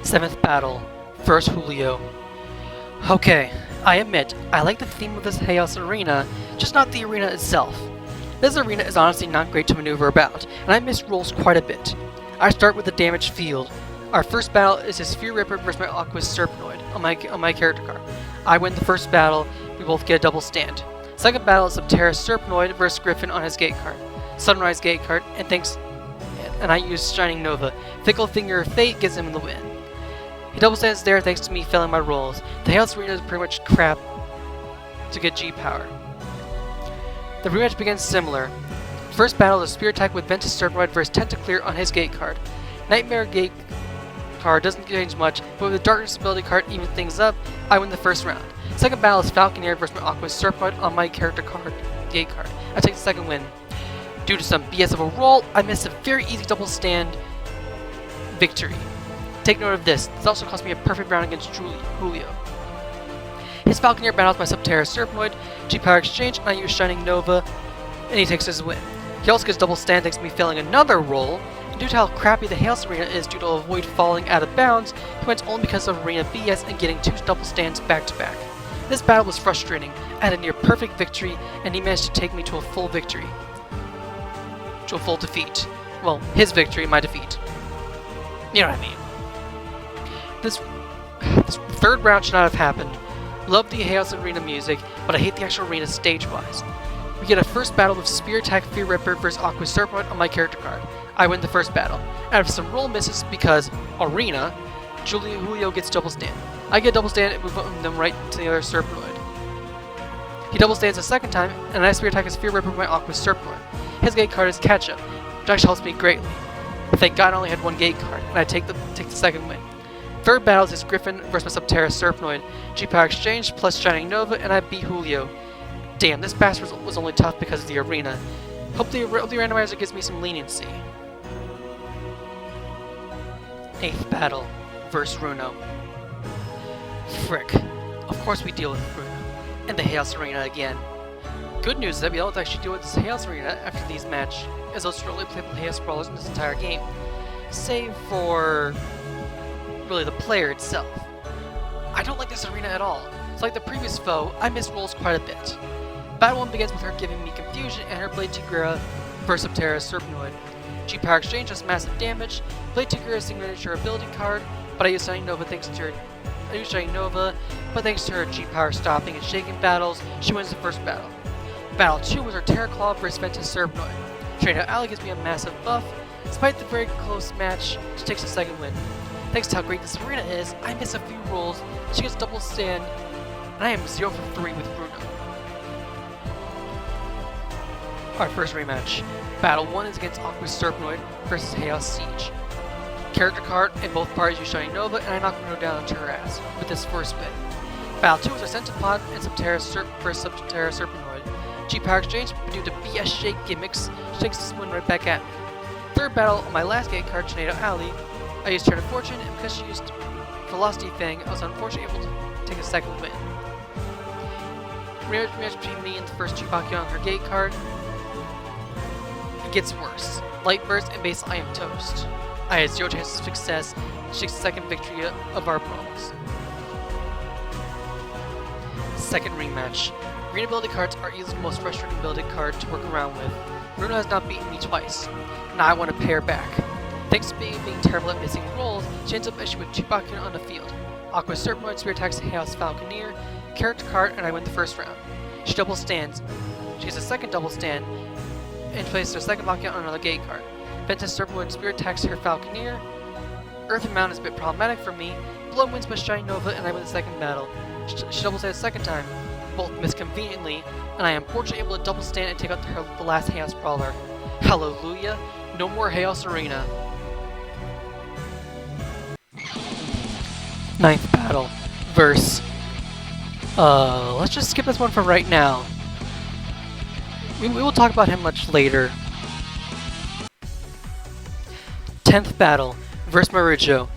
7th battle versus Julio. Okay, I admit, I like the theme of this Chaos Arena, just not the arena itself. This arena is honestly not great to maneuver about, and I miss rolls quite a bit. I start with the damaged field. Our first battle is his Fear Ripper versus my Aqua's Serpenoid on my character card. I win the first battle, we both get a double stand. Second battle is Subterra Serpenoid versus Griffin on his gate card. Sunrise gate card, and I use Shining Nova. Fickle Finger of Fate gives him the win. He double stands there thanks to me failing my rolls. The Chaos Arena is pretty much crap to get G-Power. The rematch begins similar. First battle is Spear Attack with Ventus Serpenoid versus Tentaclear on his gate card. Nightmare gate card doesn't change much, but with the Darkness ability card even things up, I win the first round. Second battle is Falconeer versus my Aqua Serpenoid on my character card, gate card. I take the second win. Due to some BS of a roll, I missed a very easy double stand victory. Take note of this. This also cost me a perfect round against Julio. His Falconeer battles my Subterra Serpenoid, G-Power exchange, and I use Shining Nova, and he takes his win. He also gets double stand thanks to me failing another roll, and due to how crappy the Chaos Arena is due to avoid falling out of bounds, he wins only because of Arena BS and getting 2 double stands back to back. This battle was frustrating. I had a near perfect victory, and he managed to take me to a full victory. To a full defeat. Well, his victory, my defeat. You know what I mean. This third round should not have happened. Love the Chaos Arena music, but I hate the actual arena stage-wise. We get a first battle with Spear Attack Fear Ripper versus Aqua Serpenoid on my character card. I win the first battle. After some roll misses because Arena, Julio gets double stand. I get double stand and move them right to the other Serpenoid. He double stands a second time, and I Spear Attack his Fear Ripper with my Aqua Serpenoid. His gate card is Catch Up, which actually helps me greatly. Thank God I only had one gate card, and I take the second win. Third battle is Griffin versus my Subterra Serpenoid. G-Power Exchange plus Shining Nova, and I beat Julio. Damn, this bastard was only tough because of the arena. Hope the randomizer gives me some leniency. 8th battle versus Runo. Frick. Of course we deal with Runo. And the Chaos Arena again. Good news is that we don't actually deal with this Chaos Arena after these match, as those are only playable Chaos Brawlers in this entire game. Save for really the player itself. I don't like this arena at all. It's like the previous foe, I miss rolls quite a bit. Battle 1 begins with her giving me confusion and her Blade Tigra versus Subterra Serpenoid. G-Power Exchange does massive damage. Blade Tigra is signature ability card, but I use Shining Nova thanks to her G-Power stopping and shaking battles, she wins the first battle. Battle 2 was her Terra Claw versus Ventus Serpenoid. Trainer Ali gives me a massive buff. Despite the very close match, she takes the second win. Thanks to how great this arena is, I miss a few rolls, she gets double stand, and I am 0 for 3 with Bruno. Our first rematch. Battle 1 is against Aqua Serpenoid versus Chaos Siege. Character card, and both parties use Shining Nova, and I knock Bruno down into her ass with this first win. Battle 2 is our Centipod and Subterra versus Subterra Serpenoid. G-Power Exchange, but due to BS Shake gimmicks, she takes this win right back at me. Third battle on my last gate card, Tornado Alley, I used Turn of Fortune, and because she used Velocity Thing, I was unfortunately able to take a second win. Rematch between me and the first Bakugan on her gate card. It gets worse. Light Burst and base I am toast. I had 0 chances of success, she takes the second victory of our brawls. Second rematch. Green ability cards are easily the most frustrating ability card to work around with. Bruno has not beaten me twice. Now I want to pay her back. Thanks to being terrible at missing rolls, she ends up issue with 2 Bakugan on the field. Aqua Serpenoid Spear attacks Chaos Falconeer, character card, and I win the first round. She double stands. She gets a second double stand, and places her second Bakugan on another gate card. Ventus Serpenoid Spear attacks her Falconeer. Earth and Mountain is a bit problematic for me. Blow wins by Shining Nova, and I win the second battle. She double stands a second time, both miss conveniently, and I am fortunately able to double stand and take out the last Chaos Brawler. Hallelujah! No more Chaos Arena. 9th battle versus let's just skip this one for right now. We will talk about him much later. 10th battle versus Marujo.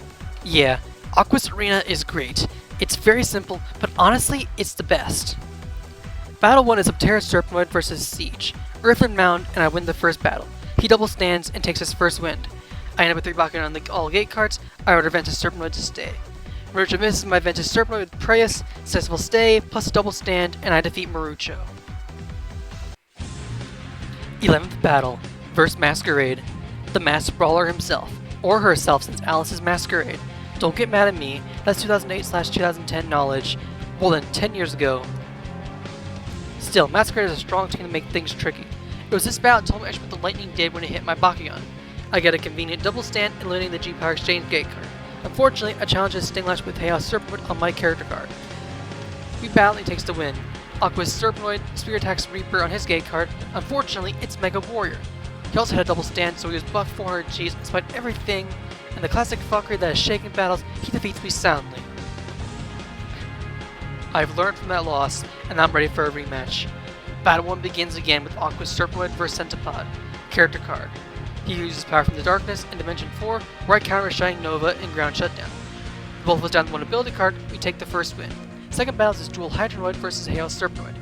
Yeah, Aqua's Arena is great. It's very simple, but honestly, it's the best. Battle 1 is Subterra Serpenoid versus Siege. Earth and Mound, and I win the first battle. He double stands and takes his first win. I end up with 3 Bakugan on the all gate cards. I order Ventus Serpenoid to stay. Marujo misses my Ventus Serpenoid with Preus, says will stay, plus a double stand, and I defeat Marujo. 11th battle versus Masquerade. The Masked Brawler himself, or herself since Alice is Masquerade. Don't get mad at me, that's 2008/2010 knowledge, more than 10 years ago. Still, Masquerade is a strong team to make things tricky. It was this battle that told me I should what the lightning did when it hit my Bakugan. I get a convenient double stand, eliminating the G-Power Exchange gate card. Unfortunately, I challenge his Stinglash with Chaos Serpenoid on my character card. We battle and he takes the win. Aqua's Serpenoid Spear attacks Reaper on his gate card. Unfortunately, it's Mega Warrior. He also had a double stand, so he was buffed 400 Gs despite everything, and the classic fuckery that is shaking battles, he defeats me soundly. I've learned from that loss, and I'm ready for a rematch. Battle 1 begins again with Aqua's Serpenoid vs Centipod. Character card. He uses Power from the Darkness in Dimension 4, where I counter Shining Nova and Ground Shutdown. Both of us down to 1 ability card, we take the first win. Second battle is Dual Hydronoid vs Chaos Serpenoid.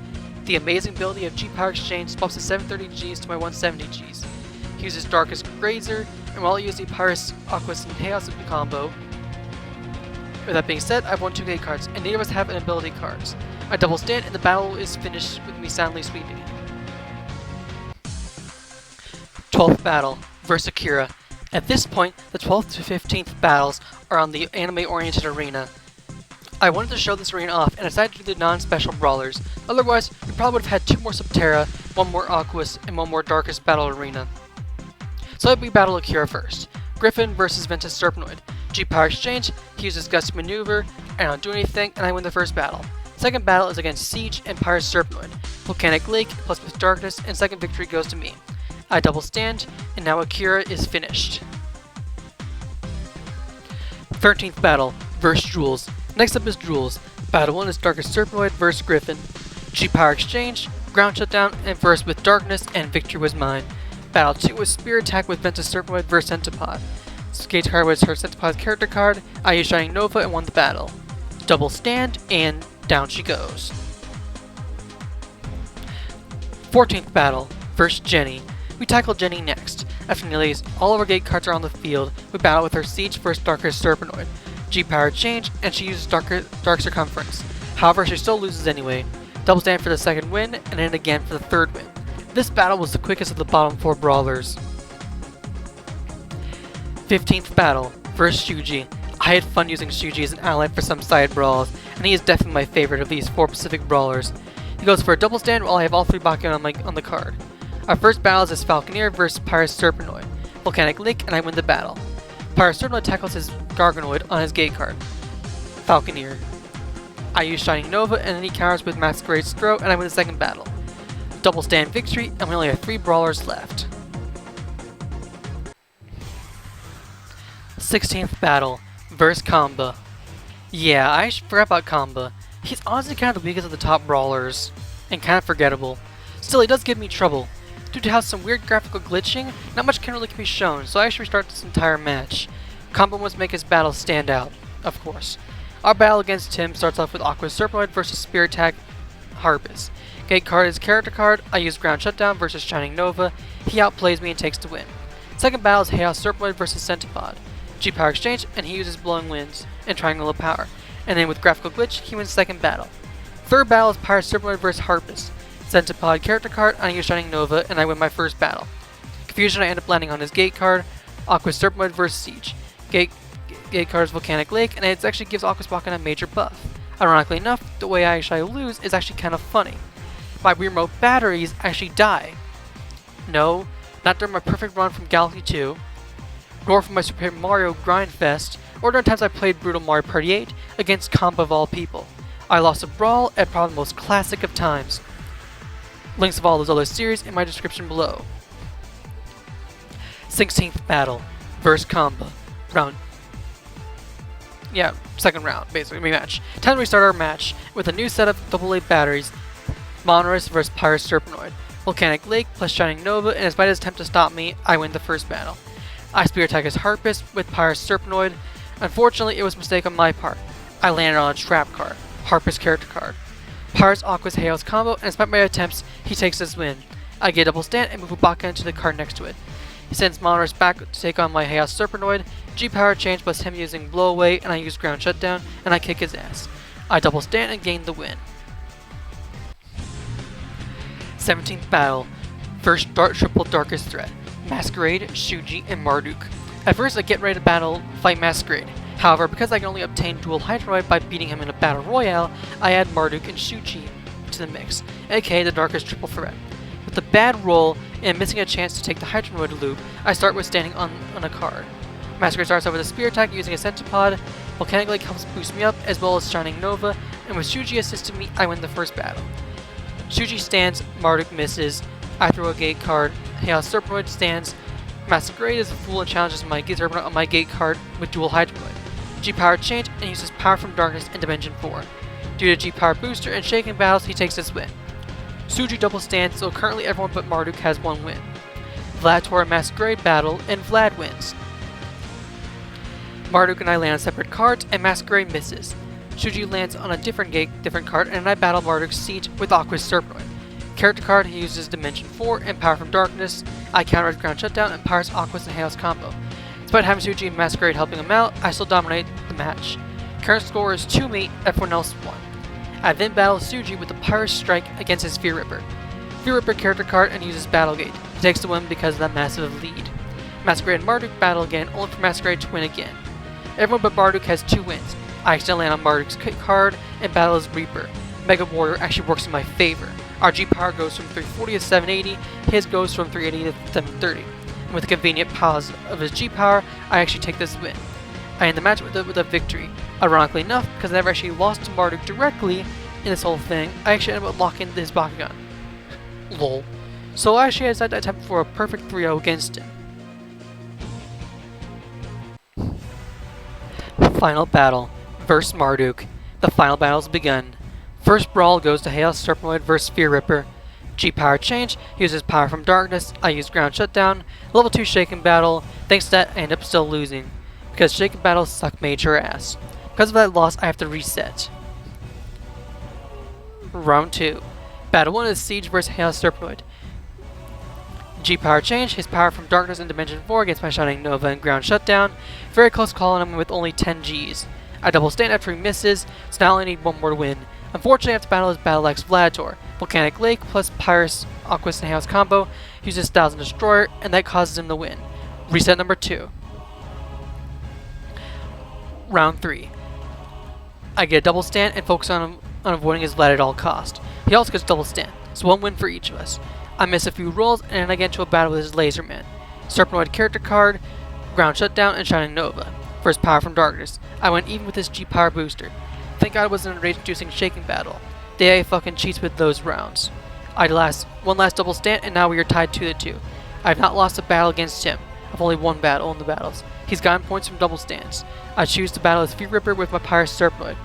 The amazing ability of G-Power Exchange swaps the 730 Gs to my 170 Gs. He uses Darkest Grazer, and while I use the Pyrus, Aquas, and Chaos combo. With that being said, I have 1 2 gate cards, and neither of us have an ability cards. I double stand, and the battle is finished with me soundly sweeping it. 12th battle versus Akira. At this point, the 12th to 15th battles are on the anime-oriented arena. I wanted to show this arena off and decided to do the non-special brawlers. Otherwise, we probably would have had 2 more Subterra, 1 more Aquas, and 1 more Darkest Battle Arena. So we battle Akira first. Griffin versus Ventus Serpenoid. G-Power Exchange, he uses Gust Maneuver, I don't do anything, and I win the first battle. Second battle is against Siege and Pyrus Serpenoid. Volcanic Lake, plus with Darkness, and second victory goes to me. I double stand, and now Akira is finished. 13th battle vs. Jules. Next up is Jules. Battle 1 is Darkest Serpenoid vs. Griffin. G-Power Exchange, Ground Shutdown, and Verse with Darkness, and victory was mine. Battle 2 was Spear Attack with Ventus Serpenoid vs. Centipod. Skate card was her Centipod's character card. I used Shining Nova and won the battle. Double stand, and down she goes. 14th battle, vs. Jenny. We tackle Jenny next. After nearly all of our gate cards are on the field, we battle with her Siege vs. Darkest Serpenoid. G-Power Change, and she uses Dark Circumference. However, she still loses anyway. Double stand for the second win, and then again for the third win. This battle was the quickest of the bottom 4 brawlers. 15th battle, vs. Yuji. I had fun using Yuji as an ally for some side brawls, and he is definitely my favorite of these 4 Pacific brawlers. He goes for a double stand while I have all 3 Bakugan on the card. Our first battle is Falconeer vs. Pyrus Serpenoid. Volcanic Lake, and I win the battle. Pyrus Serpenoid tackles his Garganoid on his gate card. Falconeer. I use Shining Nova, and then he counters with Masquerade Stro, and I win the second battle. Double stand victory, and we only have 3 brawlers left. 16th battle, vs. Kamba. Yeah, I forgot about Kamba. He's honestly kind of the weakest of the top brawlers, and kind of forgettable. Still, he does give me trouble. Due to how some weird graphical glitching, not much can really be shown, so I should restart this entire match. Kamba must make his battle stand out, of course. Our battle against him starts off with Aqua Serpenoid vs. Spear Attack Harpus. Gate card is character card. I use Ground Shutdown vs. Shining Nova. He outplays me and takes the win. Second battle is Chaos Serpenoid vs. Centipod. G-Power Exchange, and he uses Blowing Winds and Triangle of Power. And then with Graphical Glitch, he wins second battle. Third battle is Pirate Serpenoid vs. Harpus. Centipod character card, I use Shining Nova, and I win my first battle. Confusion, I end up landing on his gate card. Aqua Serpenoid vs. Siege. Gate card is Volcanic Lake, and it actually gives Aqua's Bakugan a major buff. Ironically enough, the way I actually lose is actually kind of funny. My Wii Remote batteries actually die. No, not during my perfect run from Galaxy 2, nor from my Super Mario Grindfest, or during times I played Brutal Mario Party 8 against Kamba of all people. I lost a brawl at probably the most classic of times. Links of all those other series in my description below. 16th battle, vs. Kamba. Second round, basically, rematch. Time to restart our match with a new set of AA batteries. Monolith vs. Pyrus Serpenoid. Volcanic Lake plus Shining Nova, and despite his attempt to stop me, I win the first battle. I Spear Attack his Harpus with Pyrus Serpenoid. Unfortunately, it was a mistake on my part. I landed on a trap card, Harpus character card. Pyrus Aqua's Hails combo, and despite my attempts, he takes his win. I get a double stand and move Bakugan into the card next to it. He sends Monolith back to take on my Chaos Serpenoid. G-Power Change plus him using Blow Away, and I use Ground Shutdown, and I kick his ass. I double stand and gain the win. 17th battle, first triple Darkest Threat. Masquerade, Shuji, and Marduk. At first I get ready to fight Masquerade. However, because I can only obtain dual Hydroid by beating him in a battle royale, I add Marduk and Shuji to the mix, aka the Darkest Triple Threat. With a bad roll and missing a chance to take the Hydroid loop, I start with standing on a card. Masquerade starts off with a Spear Attack using a Centipod. Volcanic Lake helps boost me up, as well as Shining Nova, and with Shuji assisting me, I win the first battle. Shuji stands, Marduk misses, I throw a gate card, Chaos Serpenoid stands, Masquerade is a fool and challenges my Serpenoid on my gate card with dual Hydroid. G-Power Change and uses Power from Darkness in Dimension 4. Due to G-Power Booster and Shaking battles, he takes his win. Shuji double stands, so currently everyone but Marduk has 1 win. Vlad Tor and Masquerade battle, and Vlad wins. Marduk and I land on separate cards, and Masquerade misses. Shuji lands on a different card, and I battle Marduk's Siege with Aqua's Serpenoid. Character card, he uses Dimension 4 and Power from Darkness. I counter with Ground Shutdown and Pyrus Aqua's and Hails combo. Despite having Shuji and Masquerade helping him out, I still dominate the match. Current score is 2-me, everyone else won. I then battle Shuji with the Pyrus Strike against his Fear Ripper. Fear Ripper character card and uses Battlegate. He takes the win because of that massive lead. Masquerade and Marduk battle again, only for Masquerade to win again. Everyone but Marduk has 2 wins. I still land on Marduk's card and battle his Reaper. Mega Warrior actually works in my favor. Our G-Power goes from 340 to 780, his goes from 380 to 730. And with a convenient pause of his G-Power, I actually take this win. I end the match with a victory. Ironically enough, because I never actually lost to Marduk directly in this whole thing, I actually ended up locking his Bakugan. Lol. So I actually decided to attempt for a perfect 3-0 against him. Final battle, Versus Marduk. The final battle's begun. First brawl goes to Chaos Serpenoid vs Fear Ripper. G-Power change, he uses Power from Darkness, I use Ground Shutdown. Level 2 Shaken Battle, thanks to that I end up still losing, because Shaken Battles suck major ass. Because of that loss, I have to reset. Round 2. Battle 1 is Siege vs Chaos Serpenoid. G-Power change, his Power from Darkness in Dimension 4 against my Shining Nova and Ground Shutdown. Very close call on him with only 10 Gs. I double stand after he misses, so now I only need one more to win. Unfortunately, I have to battle his Battle Axe Vladitor. Volcanic Lake plus Pyrus, Aquas, and Chaos combo, uses Thousand Destroyer, and that causes him to win. Reset number 2. Round 3. I get a double stand and focus on avoiding his Vlad at all cost. He also gets double stand, so one win for each of us. I miss a few rolls, and I get into a battle with his Laser Man. Serpenoid character card, Ground Shutdown, and Shining Nova. For his Power from Darkness. I went even with his G-Power booster. Thank God it wasn't a rage-inducing Shaking Battle. The AI fucking cheats with those rounds. One last double stand, and now we are tied 2-2. I have not lost a battle against him. I've only one battle in the battles. He's gotten points from double stands. I choose to battle his Fear Ripper with my Pyrus Serpenoid.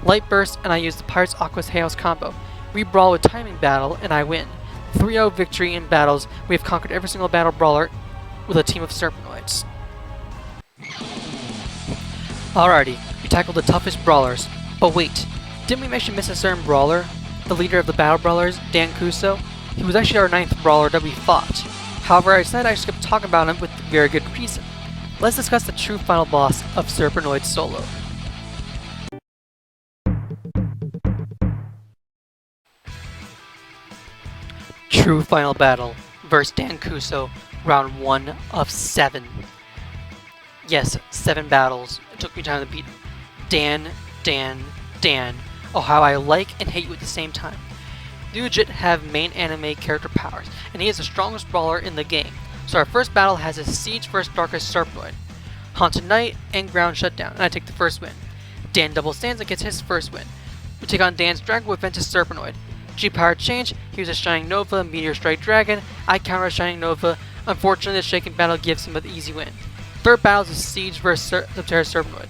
Light Burst, and I use the Pyrus Aquas Chaos combo. We brawl with Timing Battle, and I win. 3-0 victory in battles. We have conquered every single battle brawler with a team of Serpenoids. Alrighty, we tackled the toughest brawlers. But wait, didn't we mention miss a certain brawler? The leader of the Battle Brawlers, Dan Kuso? He was actually our 9th brawler that we fought. However, I decided I skipped talking about him with very good reason. Let's discuss the true final boss of Serpenoid Solo. True final battle versus Dan Kuso, round 1 of 7. Yes, 7 battles. It took me time to beat Dan. Oh, how I like and hate you at the same time. You legit have main anime character powers, and he is the strongest brawler in the game. So our first battle has a Siege vs Darkest Serpenoid, Haunted Knight, and Ground Shutdown, and I take the first win. Dan double stands and gets his first win. We take on Dan's Dragon with Ventus Serpenoid. G-Power change, he uses Shining Nova, Meteor Strike Dragon, I counter Shining Nova. Unfortunately, the Shaken Battle gives him an easy win. Third battle is Siege vs Subterra Serpenoid.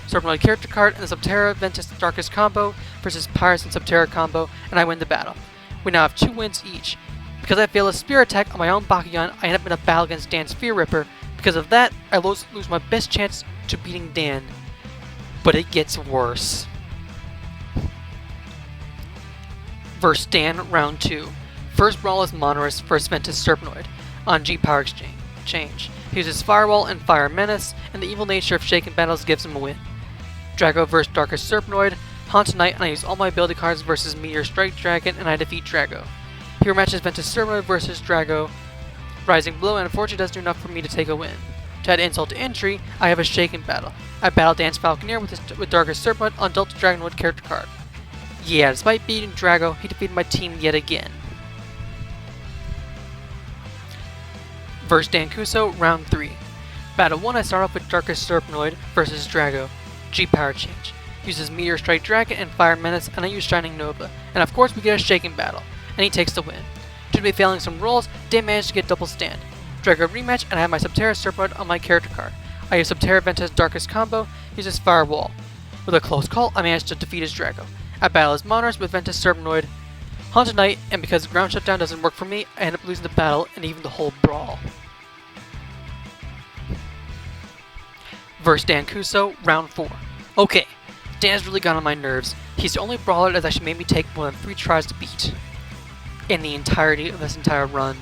Serpenoid character card and the Subterra Ventus Darkest combo versus Pyrus and Subterra combo, and I win the battle. We now have 2 wins each. Because I fail a spear attack on my own Bakugan, I end up in a battle against Dan's Fear Ripper. Because of that, I lose my best chance to beating Dan. But it gets worse. Versus Dan, round 2. First brawl is Monorus vs Ventus Serpenoid on G-Power exchange. He uses Firewall and Fire Menace, and the evil nature of Shaken Battles gives him a win. Drago vs Darkest Serpenoid, Haunted Knight, and I use all my ability cards versus Meteor Strike Dragon, and I defeat Drago. Here matches Ventus Serpenoid versus Drago, Rising Blow, and unfortunately doesn't do enough for me to take a win. To add insult to injury, I have a Shaken Battle. I battle Dan's Falconeer with Darkest Serpenoid on Delta Dragonwood character card. Yeah, despite beating Drago, he defeated my team yet again. Versus Dan Kuso, round 3. Battle 1, I start off with Darkest Serpenoid versus Drago. G-Power change. Uses Meteor Strike Dragon and Fire Menace, and I use Shining Nova. And of course we get a Shaken Battle, and he takes the win. Due to me failing some rolls, Dan managed to get double stand. Drago rematch, and I have my Subterra Serpenoid on my character card. I use Subterra Ventus Darkest combo, uses Firewall. With a close call, I managed to defeat his Drago. I battle his Monorus with Ventus Serpenoid, Haunted Knight, and because Ground Shutdown doesn't work for me, I end up losing the battle and even the whole brawl. Versus Dan Kuso, round 4. Okay, Dan's really got on my nerves. He's the only brawler that's actually made me take more than 3 tries to beat in the entirety of this entire run.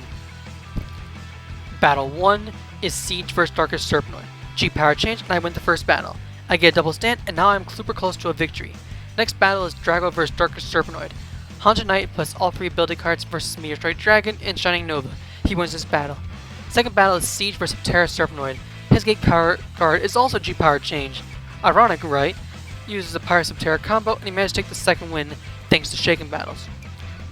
Battle 1 is Siege vs Darkest Serpenoid. G-Power change, and I win the first battle. I get a double stand, and now I'm super close to a victory. Next battle is Drago vs Darkest Serpenoid. Haunted Knight plus all 3 ability cards versus Meteor Strike Dragon and Shining Nova. He wins this battle. Second battle is Siege vs Terra Serpenoid. His gate power card is also G-Power change. Ironic, right? He uses a Pyrus Subterra combo, and he managed to take the second win thanks to Shaken Battles.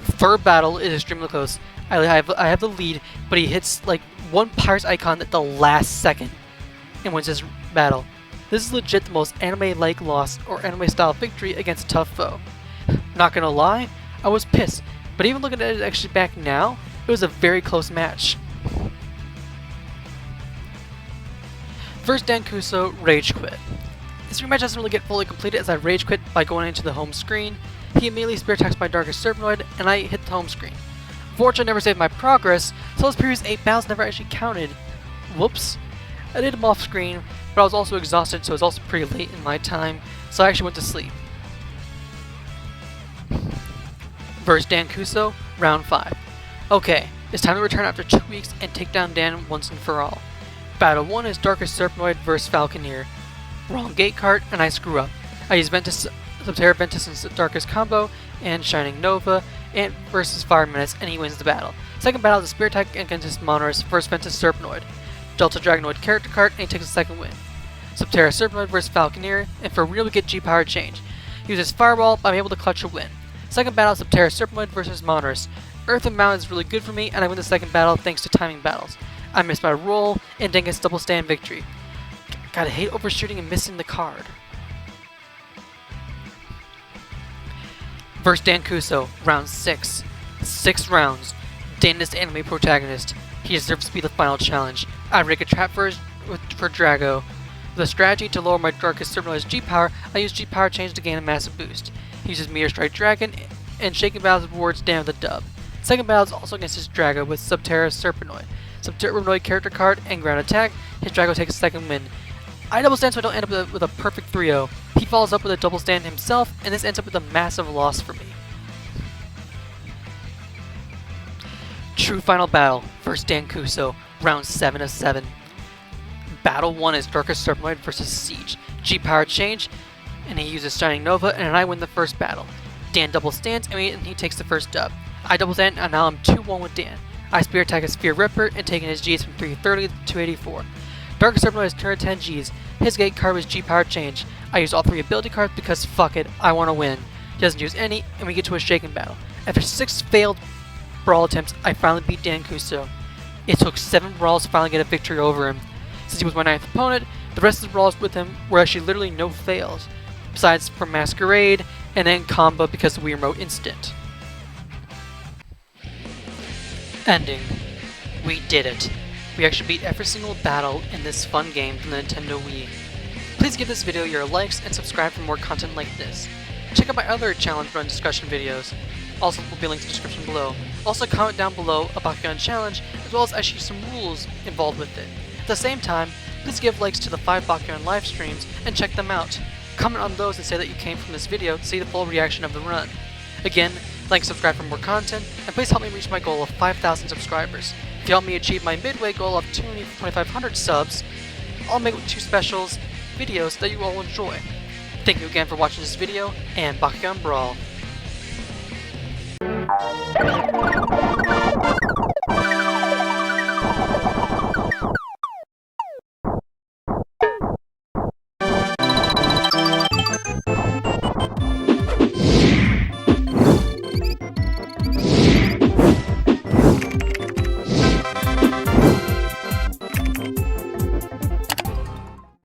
Third battle is extremely close. I have the lead, but he hits like one Pyrus icon at the last second and wins his battle. This is legit the most anime-like loss or anime-style victory against a tough foe. Not gonna lie, I was pissed, but even looking at it actually back now, it was a very close match. First Dan Kuso, Rage Quit. This rematch doesn't really get fully completed as I rage quit by going into the home screen. He immediately spear attacks my Darkest Serpenoid, and I hit the home screen. Fortunately, I never saved my progress, so those previous 8 battles never actually counted. Whoops. I did them off screen, but I was also exhausted, so it was also pretty late in my time, so I actually went to sleep. Versus Dan Kuso, Round 5. Okay, it's time to return after 2 weeks and take down Dan once and for all. Battle 1 is Darkest Serpenoid vs Falconeer. Wrong gate card, and I screw up. I use Ventus, Subterra Ventus and Darkest combo, and Shining Nova, and versus Fire Menace, and he wins the battle. Second battle is a Spirit type against Monarus vs Ventus Serpenoid. Delta Dragonoid character card, and he takes the second win. Subterra Serpenoid vs Falconeer, and for real we get G-Power change. He uses Fireball, but I'm able to clutch a win. Second battle is Subterra Serpenoid vs Monarus. Earth and Mountain is really good for me, and I win the second battle thanks to timing battles. I missed my roll, and then gets double stand victory. Gotta hate overshooting and missing the card. Versus Dan Kuso, Round 6. 6 rounds. Dan is the anime protagonist. He deserves to be the final challenge. I rig a trap for Drago. With a strategy to lower my Darkest Serpenoid's G-Power, I use G-Power change to gain a massive boost. He uses Meteor Strike Dragon, and Shaking Battles rewards Dan with a dub. Second battle is also against his Drago with Subterra Serpenoid. Serpenoid character card and ground attack, his Drago takes a second win. I double stand so I don't end up with a perfect 3-0. He follows up with a double stand himself, and this ends up with a massive loss for me. True final battle, versus Dan Kuso, Round 7 of 7. Battle 1 is Darkest Serpenoid versus Siege. G-Power change, and he uses Shining Nova, and I win the first battle. Dan double stands, and he takes the first dub. I double stand, and now I'm 2-1 with Dan. I spear attack his Sphere Ripper, and taking his Gs from 330 to 284. Darkest Serpenoid has 210 Gs. His gate card was G-Power change. I use all 3 ability cards because fuck it, I want to win. He doesn't use any, and we get to a shaken battle. After 6 failed brawl attempts, I finally beat Dan Kuso. It took 7 brawls to finally get a victory over him. Since he was my 9th opponent, the rest of the brawls with him were actually literally no fails, besides from Masquerade, and then combo because of Wii Remote Instant. Ending. We did it. We actually beat every single battle in this fun game from the Nintendo Wii. Please give this video your likes and subscribe for more content like this. Check out my other challenge run discussion videos. Also will be linked in the description below. Also comment down below a Bakugan challenge, as well as actually some rules involved with it. At the same time, please give likes to the 5 Bakugan live streams and check them out. Comment on those and say that you came from this video to see the full reaction of the run. Again, like and subscribe for more content, and please help me reach my goal of 5,000 subscribers. If you help me achieve my midway goal of 2,500 subs, I'll make 2 specials videos that you all enjoy. Thank you again for watching this video, and Bakugan Brawl.